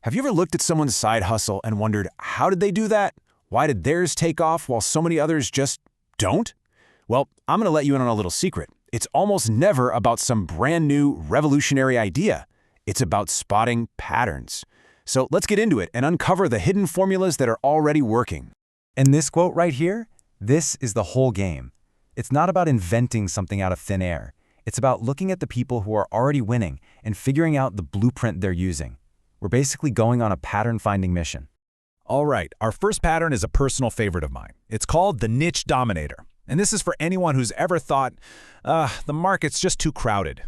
Have you ever looked at someone's side hustle and wondered, how did they do that? Why did theirs take off while so many others just don't? Well, I'm going to let you in on a little secret. It's almost never about some brand new, revolutionary idea. It's about spotting patterns. So let's get into it and uncover the hidden formulas that are already working. And this quote right here, this is the whole game. It's not about inventing something out of thin air. It's about looking at the people who are already winning and figuring out the blueprint they're using. We're basically going on a pattern-finding mission. All right, our first pattern is a personal favorite of mine. It's called the niche dominator. And this is for anyone who's ever thought, the market's just too crowded.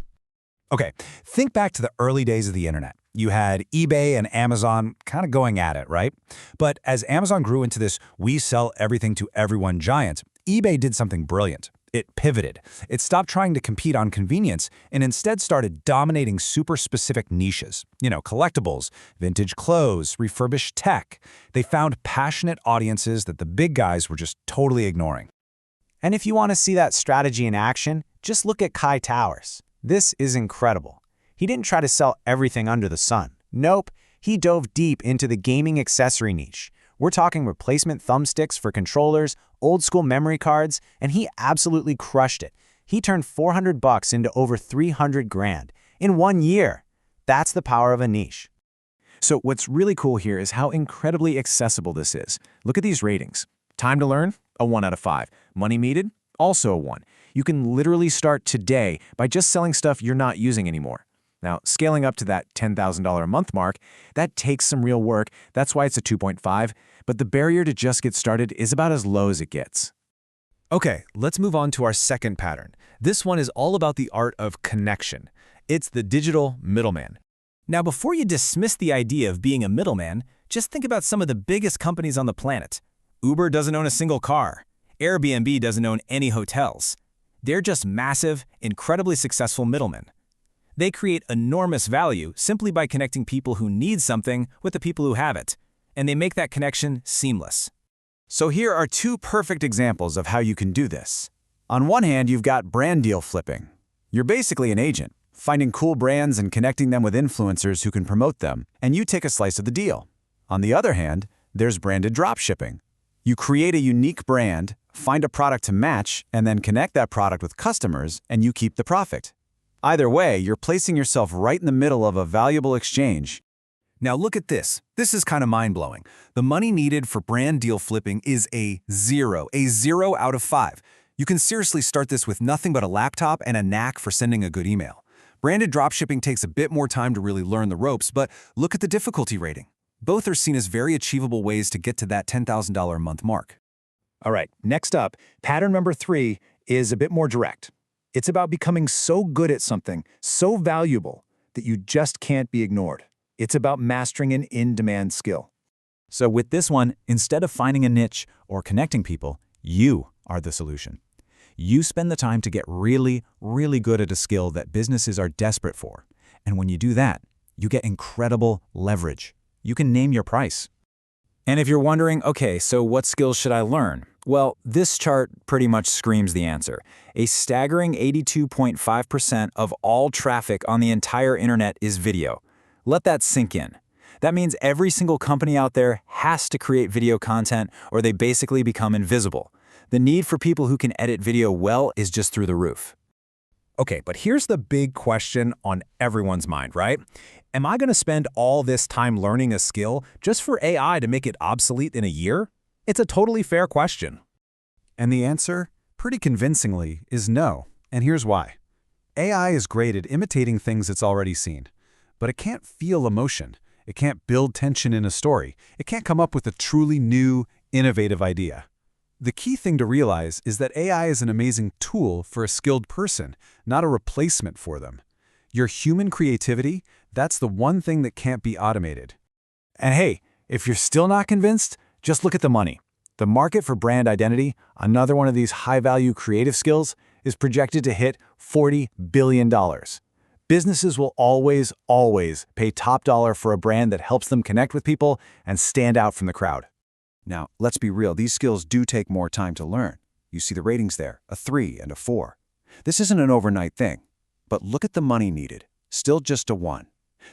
Okay, think back to the early days of the internet. You had eBay and Amazon kind of going at it, right? But as Amazon grew into this we sell everything to everyone giant, eBay did something brilliant. It pivoted. It stopped trying to compete on convenience and instead started dominating super specific niches. Collectibles, vintage clothes, refurbished tech. They found passionate audiences that the big guys were just totally ignoring. And if you want to see that strategy in action, just look at Kai Towers. This is incredible. He didn't try to sell everything under the sun. Nope, he dove deep into the gaming accessory niche. We're talking replacement thumbsticks for controllers, old-school memory cards, and he absolutely crushed it. He turned $400 into over 300 grand in 1 year. That's the power of a niche. So what's really cool here is how incredibly accessible this is. Look at these ratings. Time to learn? A 1 out of 5. Money needed? Also a 1. You can literally start today by just selling stuff you're not using anymore. Now, scaling up to that $10,000 a month mark, that takes some real work. That's why it's a 2.5. But the barrier to just get started is about as low as it gets. Okay, let's move on to our second pattern. This one is all about the art of connection. It's the digital middleman. Now, before you dismiss the idea of being a middleman, just think about some of the biggest companies on the planet. Uber doesn't own a single car. Airbnb doesn't own any hotels. They're just massive, incredibly successful middlemen. They create enormous value simply by connecting people who need something with the people who have it, and they make that connection seamless. So here are 2 perfect examples of how you can do this. On one hand, you've got brand deal flipping. You're basically an agent, finding cool brands and connecting them with influencers who can promote them, and you take a slice of the deal. On the other hand, there's branded dropshipping. You create a unique brand, find a product to match, and then connect that product with customers, and you keep the profit. Either way, you're placing yourself right in the middle of a valuable exchange. Now look at this. This is kind of mind-blowing. The money needed for brand deal flipping is a 0 out of 5. You can seriously start this with nothing but a laptop and a knack for sending a good email. Branded dropshipping takes a bit more time to really learn the ropes, but look at the difficulty rating. Both are seen as very achievable ways to get to that $10,000 a month mark. All right, next up, pattern number 3 is a bit more direct. It's about becoming so good at something, so valuable, that you just can't be ignored. It's about mastering an in-demand skill. So with this one, instead of finding a niche or connecting people, you are the solution. You spend the time to get really, really good at a skill that businesses are desperate for. And when you do that, you get incredible leverage. You can name your price. And if you're wondering, okay, so what skills should I learn? Well, this chart pretty much screams the answer. A staggering 82.5% of all traffic on the entire internet is video. Let that sink in. That means every single company out there has to create video content or they basically become invisible. The need for people who can edit video well is just through the roof. Okay, but here's the big question on everyone's mind, right? Am I going to spend all this time learning a skill just for AI to make it obsolete in a year? It's a totally fair question. And the answer, pretty convincingly, is no. And here's why. AI is great at imitating things it's already seen, but it can't feel emotion. It can't build tension in a story. It can't come up with a truly new, innovative idea. The key thing to realize is that AI is an amazing tool for a skilled person, not a replacement for them. Your human creativity, that's the one thing that can't be automated. And hey, if you're still not convinced, just look at the money. The market for brand identity, another one of these high-value creative skills, is projected to hit $40 billion. Businesses will always pay top dollar for a brand that helps them connect with people and stand out from the crowd. Now, let's be real, these skills do take more time to learn. You see the ratings there, a 3 and a 4. This isn't an overnight thing, but look at the money needed, still just a 1.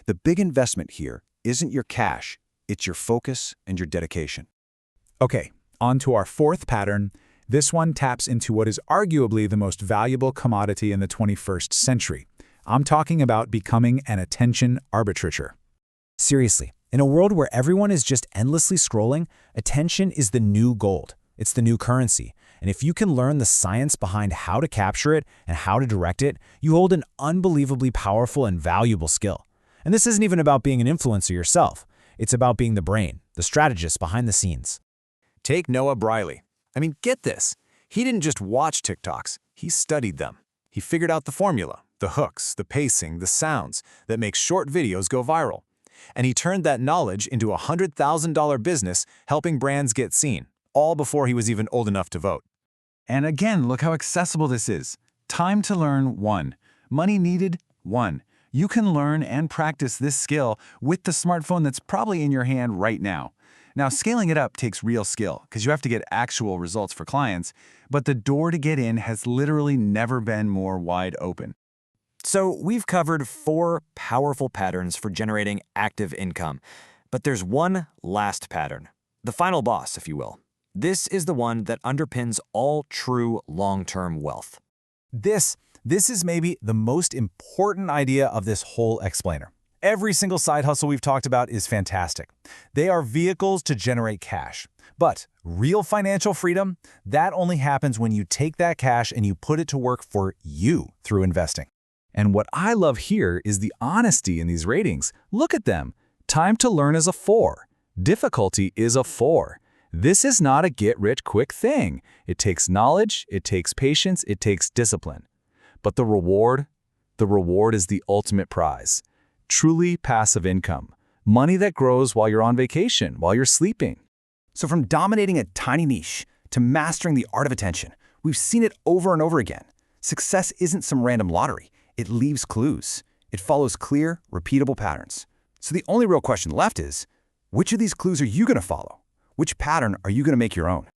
The big investment here isn't your cash, it's your focus and your dedication. Okay, on to our fourth pattern. This one taps into what is arguably the most valuable commodity in the 21st century. I'm talking about becoming an attention arbitrator. Seriously, in a world where everyone is just endlessly scrolling, attention is the new gold. It's the new currency. And if you can learn the science behind how to capture it and how to direct it, you hold an unbelievably powerful and valuable skill. And this isn't even about being an influencer yourself. It's about being the brain, the strategist behind the scenes. Take Noah Briley. I mean, get this. He didn't just watch TikToks, he studied them. He figured out the formula, the hooks, the pacing, the sounds that make short videos go viral. And he turned that knowledge into a $100,000 business helping brands get seen, all before he was even old enough to vote. And again, look how accessible this is. Time to learn, 1. Money needed, 1. You can learn and practice this skill with the smartphone that's probably in your hand right now. Now, scaling it up takes real skill because you have to get actual results for clients, but the door to get in has literally never been more wide open. So we've covered 4 powerful patterns for generating active income, but there's one last pattern, the final boss, if you will. This is the one that underpins all true long-term wealth. This is maybe the most important idea of this whole explainer. Every single side hustle we've talked about is fantastic. They are vehicles to generate cash. But real financial freedom, that only happens when you take that cash and you put it to work for you through investing. And what I love here is the honesty in these ratings. Look at them. Time to learn is a 4. Difficulty is a 4. This is not a get-rich-quick thing. It takes knowledge, it takes patience, it takes discipline. But the reward is the ultimate prize. Truly passive income. Money that grows while you're on vacation, while you're sleeping. So from dominating a tiny niche to mastering the art of attention, we've seen it over and over again. Success isn't some random lottery. It leaves clues. It follows clear, repeatable patterns. So the only real question left is, which of these clues are you going to follow? Which pattern are you going to make your own?